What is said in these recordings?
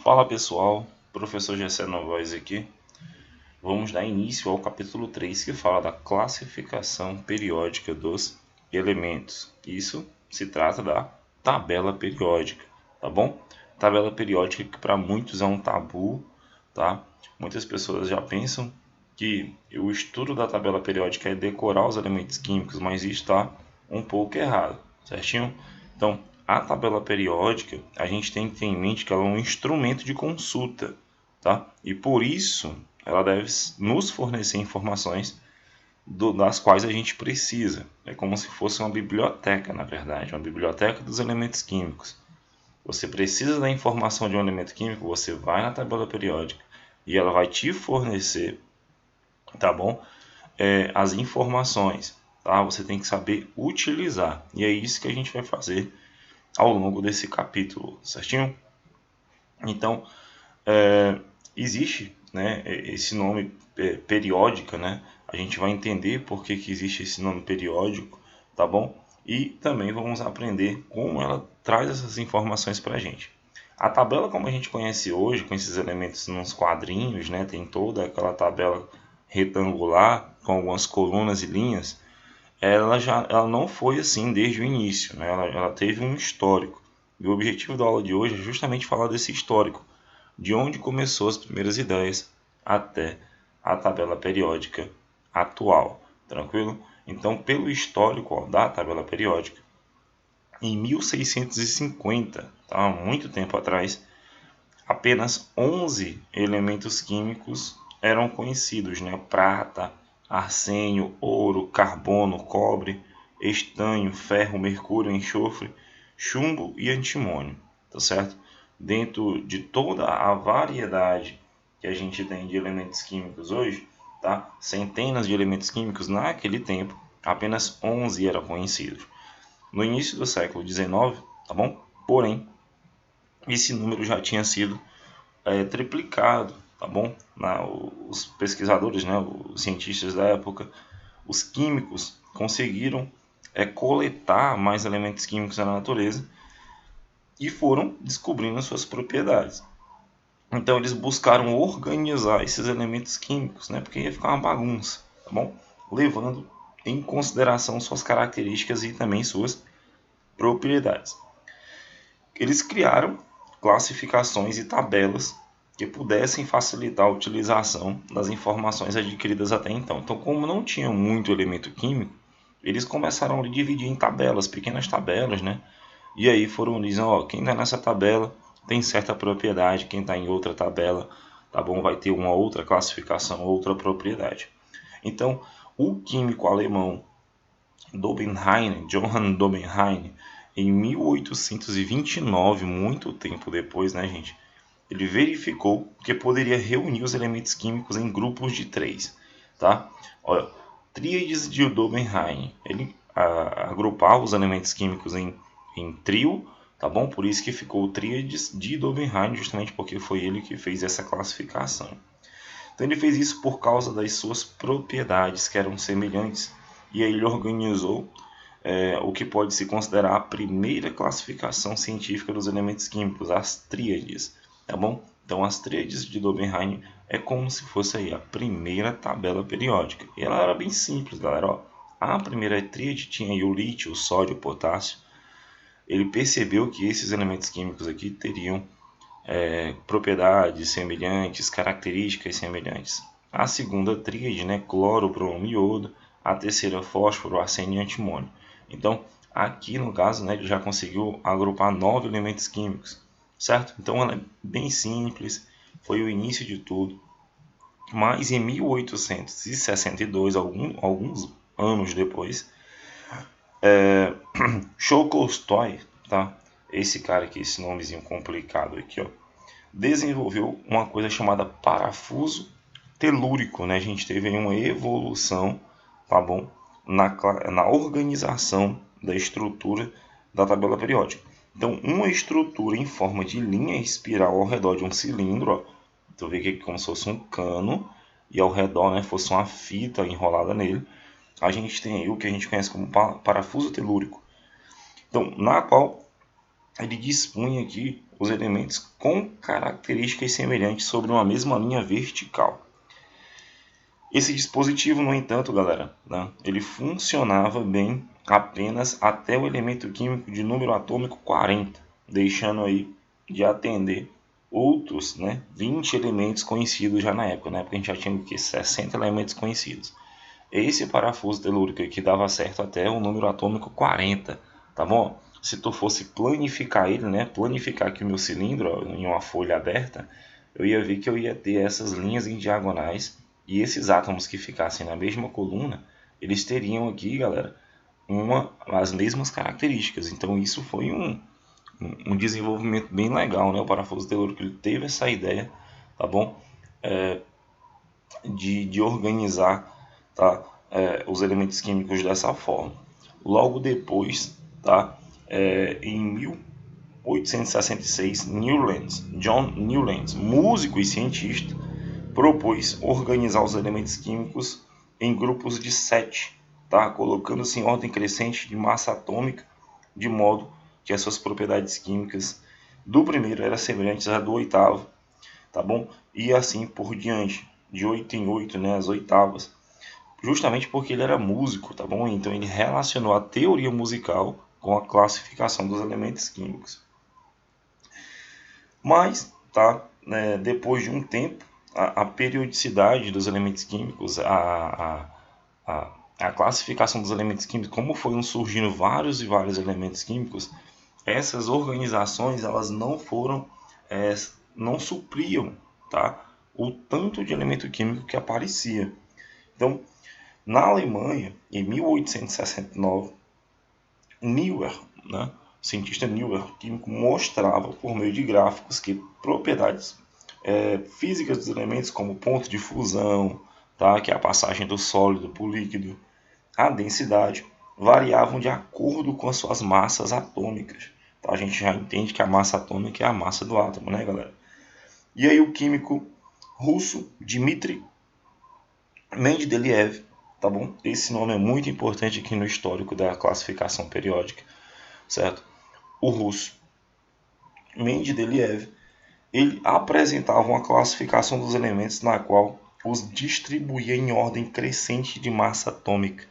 Fala pessoal, professor Gessé Novaes aqui. Vamos dar início ao capítulo 3 que fala da classificação periódica dos elementos. Isso se trata da tabela periódica, tá bom? Tabela periódica que para muitos é um tabu, tá? Muitas pessoas já pensam que o estudo da tabela periódica é decorar os elementos químicos, mas isso está um pouco errado, certinho? Então, a tabela periódica, a gente tem que ter em mente que ela é um instrumento de consulta, tá? E por isso, ela deve nos fornecer informações das quais a gente precisa. É como se fosse uma biblioteca, na verdade, uma biblioteca dos elementos químicos. Você precisa da informação de um elemento químico, você vai na tabela periódica e ela vai te fornecer, tá bom? As informações, tá? Você tem que saber utilizar. E é isso que a gente vai fazer ao longo desse capítulo, certinho? Então, existe, né, esse nome periódica, né? A gente vai entender por que existe esse nome periódico, tá bom? E também vamos aprender como ela traz essas informações para a gente. A tabela, como a gente conhece hoje, com esses elementos nos quadrinhos, né? Tem toda aquela tabela retangular com algumas colunas e linhas. Ela não foi assim desde o início, né? Ela teve um histórico. E o objetivo da aula de hoje é justamente falar desse histórico, de onde começou as primeiras ideias até a tabela periódica atual, tranquilo? Então, pelo histórico da tabela periódica, em 1650, tá? Há muito tempo atrás, apenas 11 elementos químicos eram conhecidos, né? Prata, arsênio, ouro, carbono, cobre, estanho, ferro, mercúrio, enxofre, chumbo e antimônio, tá certo? Dentro de toda a variedade que a gente tem de elementos químicos hoje, tá? Centenas de elementos químicos naquele tempo, apenas 11 eram conhecidos. No início do século XIX, tá bom? Porém, esse número já tinha sido triplicado, tá bom? Os pesquisadores, né, os cientistas da época, os químicos conseguiram coletar mais elementos químicos na natureza e foram descobrindo as suas propriedades. Então eles buscaram organizar esses elementos químicos, né, porque ia ficar uma bagunça, tá bom? Levando em consideração suas características e também suas propriedades. Eles criaram classificações e tabelas que pudessem facilitar a utilização das informações adquiridas até então. Então, como não tinha muito elemento químico, eles começaram a dividir em tabelas, pequenas tabelas, né? E aí foram dizendo, ó, quem está nessa tabela tem certa propriedade, quem está em outra tabela, tá bom, vai ter uma outra classificação, outra propriedade. Então, o químico alemão Johann Dobenheim, em 1829, muito tempo depois, né, gente? Ele verificou que poderia reunir os elementos químicos em grupos de 3, tá? Olha, tríades de Dobenheim. Ele agrupava os elementos químicos em trio, tá bom? Por isso que ficou tríades de Dobenheim, justamente porque foi ele que fez essa classificação. Então ele fez isso por causa das suas propriedades, que eram semelhantes, e aí ele organizou o que pode se considerar a primeira classificação científica dos elementos químicos, as tríades, tá bom? Então as tríades de Dobenheim é como se fosse aí a primeira tabela periódica. E ela era bem simples, galera. Ó, a primeira tríade tinha aí o lítio, o sódio, o potássio. Ele percebeu que esses elementos químicos aqui teriam propriedades semelhantes, características semelhantes. A segunda tríade, né, cloro, bromo e iodo. A terceira, fósforo, arsênio e antimônio. Então, aqui no caso, né, ele já conseguiu agrupar 9 elementos químicos, certo? Então, ela é bem simples, foi o início de tudo. Mas em 1862, alguns anos depois, Tolstói, tá? Esse cara aqui, esse nomezinho complicado aqui, ó, desenvolveu uma coisa chamada parafuso telúrico, né? A gente teve aí uma evolução, tá bom? Na organização da estrutura da tabela periódica. Então, uma estrutura em forma de linha espiral ao redor de um cilindro, ó, tu vê que é como se fosse um cano e ao redor, né, fosse uma fita enrolada nele. A gente tem aí o que a gente conhece como parafuso telúrico. Então, na qual ele dispunha aqui os elementos com características semelhantes sobre uma mesma linha vertical. Esse dispositivo, no entanto, galera, né, ele funcionava bem apenas até o elemento químico de número atômico 40, deixando aí de atender outros, né, 20 elementos conhecidos já na época. Na época a gente já tinha o que? 60 elementos conhecidos. Esse parafuso telúrico aqui dava certo até o número atômico 40, tá bom? Se tu fosse planificar ele, né, planificar aqui o meu cilindro ó, em uma folha aberta, eu ia ver que eu ia ter essas linhas em diagonais e esses átomos que ficassem na mesma coluna, eles teriam aqui, galera, as mesmas características. Então isso foi um desenvolvimento bem legal, né? O parafuso telúrico ele teve essa ideia, tá bom? De organizar, tá? Os elementos químicos dessa forma. Logo depois, tá? Em 1866, John Newlands, músico e cientista, propôs organizar os elementos químicos em grupos de 7, tá? Colocando-se em ordem crescente de massa atômica, de modo que as suas propriedades químicas do primeiro eram semelhantes à do oitavo, tá bom? E assim por diante, de 8 em 8, né, as oitavas, justamente porque ele era músico, tá bom? Então ele relacionou a teoria musical com a classificação dos elementos químicos. Mas, tá, depois de um tempo, a periodicidade dos elementos químicos, a classificação dos elementos químicos, como foram surgindo vários e vários elementos químicos, essas organizações elas não foram, não supriam, tá, o tanto de elemento químico que aparecia. Então, na Alemanha, em 1869, Neuer, né, o cientista Neuer, químico, mostrava por meio de gráficos que propriedades físicas dos elementos, como ponto de fusão, tá, que é a passagem do sólido para o líquido, a densidade, variavam de acordo com as suas massas atômicas. Tá? A gente já entende que a massa atômica é a massa do átomo, né, galera? E aí o químico russo Dmitry Mendeleev, tá bom? Esse nome é muito importante aqui no histórico da classificação periódica, certo? O russo Mendeleev, ele apresentava uma classificação dos elementos na qual os distribuía em ordem crescente de massa atômica.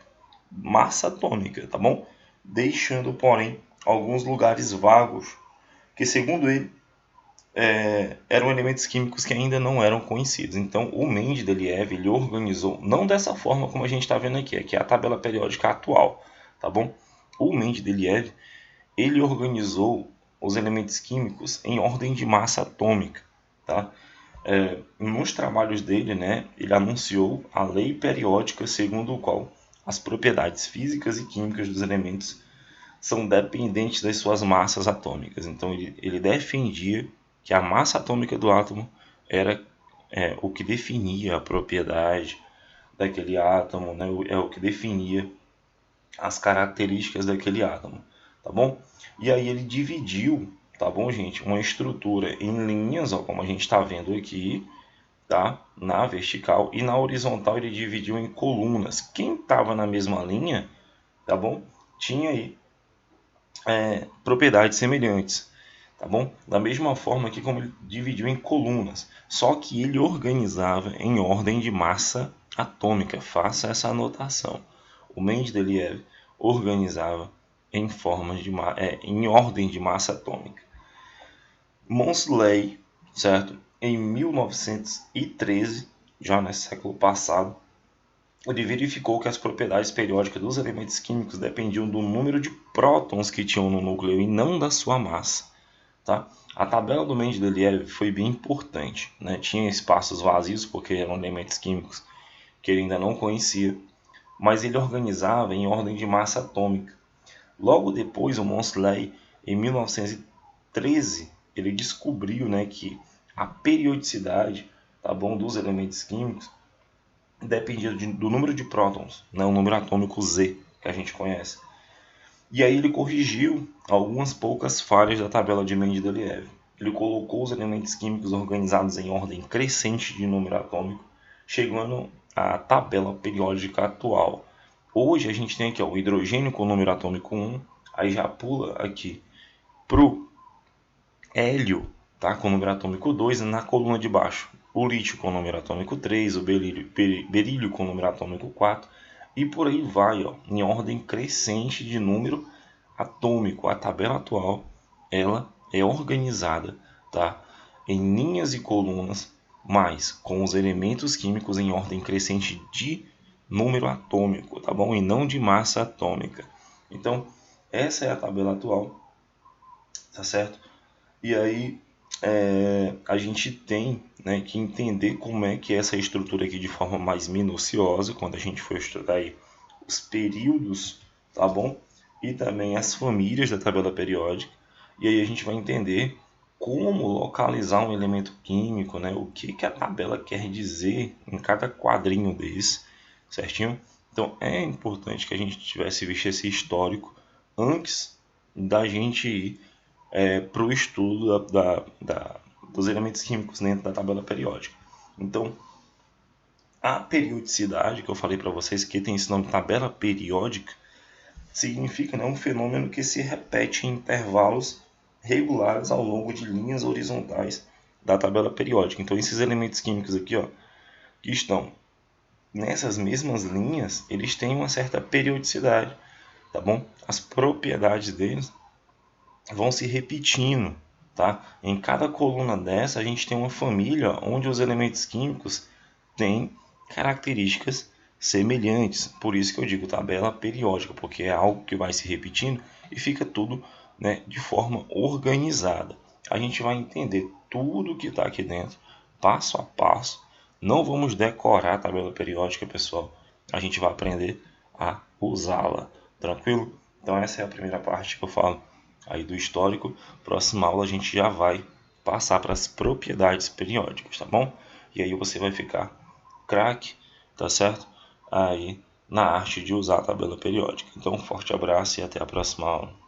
Massa atômica, tá bom? Deixando, porém, alguns lugares vagos, que segundo ele, eram elementos químicos que ainda não eram conhecidos. Então, o Mendeleev ele organizou, não dessa forma como a gente está vendo aqui é a tabela periódica atual, tá bom? O Mendeleev ele organizou os elementos químicos em ordem de massa atômica, tá? Nos trabalhos dele, né, ele anunciou a lei periódica segundo o qual as propriedades físicas e químicas dos elementos são dependentes das suas massas atômicas. Então ele defendia que a massa atômica do átomo era o que definia a propriedade daquele átomo, né? É o que definia as características daquele átomo, tá bom? E aí ele dividiu, tá bom, gente, uma estrutura em linhas, ó, como a gente está vendo aqui, tá? Na vertical, e na horizontal ele dividiu em colunas. Quem estava na mesma linha, tá bom? Tinha aí propriedades semelhantes, tá bom? Da mesma forma que como ele dividiu em colunas, só que ele organizava em ordem de massa atômica. Faça essa anotação. O Mendeleev organizava em em ordem de massa atômica. Moseley, certo? Em 1913, já no século passado, ele verificou que as propriedades periódicas dos elementos químicos dependiam do número de prótons que tinham no núcleo e não da sua massa. Tá? A tabela do Mendeleev foi bem importante, né? Tinha espaços vazios porque eram elementos químicos que ele ainda não conhecia, mas ele organizava em ordem de massa atômica. Logo depois, o Moseley, em 1913, ele descobriu, né, que a periodicidade, tá bom, dos elementos químicos dependia do número de prótons, né, o número atômico Z, que a gente conhece. E aí ele corrigiu algumas poucas falhas da tabela de Mendeleev. Ele colocou os elementos químicos organizados em ordem crescente de número atômico, chegando à tabela periódica atual. Hoje a gente tem aqui ó, o hidrogênio com número atômico 1, aí já pula aqui para o hélio, tá? Com o número atômico 2 na coluna de baixo. O lítio com o número atômico 3, o berílio com o número atômico 4, e por aí vai, ó, em ordem crescente de número atômico. A tabela atual ela é organizada, tá, em linhas e colunas, mas com os elementos químicos em ordem crescente de número atômico, tá bom? E não de massa atômica. Então, essa é a tabela atual, tá certo? E aí a gente tem, né, que entender como é que é essa estrutura aqui de forma mais minuciosa quando a gente for estudar aí os períodos, tá bom? E também as famílias da tabela periódica. E aí a gente vai entender como localizar um elemento químico, né? O que a tabela quer dizer em cada quadrinho desse, certinho? Então é importante que a gente tivesse visto esse histórico antes da gente ir para o estudo dos elementos químicos dentro da tabela periódica. Então, a periodicidade que eu falei para vocês, que tem esse nome tabela periódica, significa, né, um fenômeno que se repete em intervalos regulares ao longo de linhas horizontais da tabela periódica. Então, esses elementos químicos aqui, ó, que estão nessas mesmas linhas, eles têm uma certa periodicidade, tá bom? As propriedades deles vão se repetindo, tá? Em cada coluna dessa a gente tem uma família onde os elementos químicos têm características semelhantes. Por isso que eu digo tabela periódica, porque é algo que vai se repetindo e fica tudo, né, de forma organizada. A gente vai entender tudo que está aqui dentro, passo a passo. Não vamos decorar a tabela periódica, pessoal. A gente vai aprender a usá-la, tranquilo? Então essa é a primeira parte que eu falo aí do histórico. Próxima aula a gente já vai passar para as propriedades periódicas, tá bom? E aí você vai ficar craque, tá certo? Aí na arte de usar a tabela periódica. Então um forte abraço e até a próxima aula.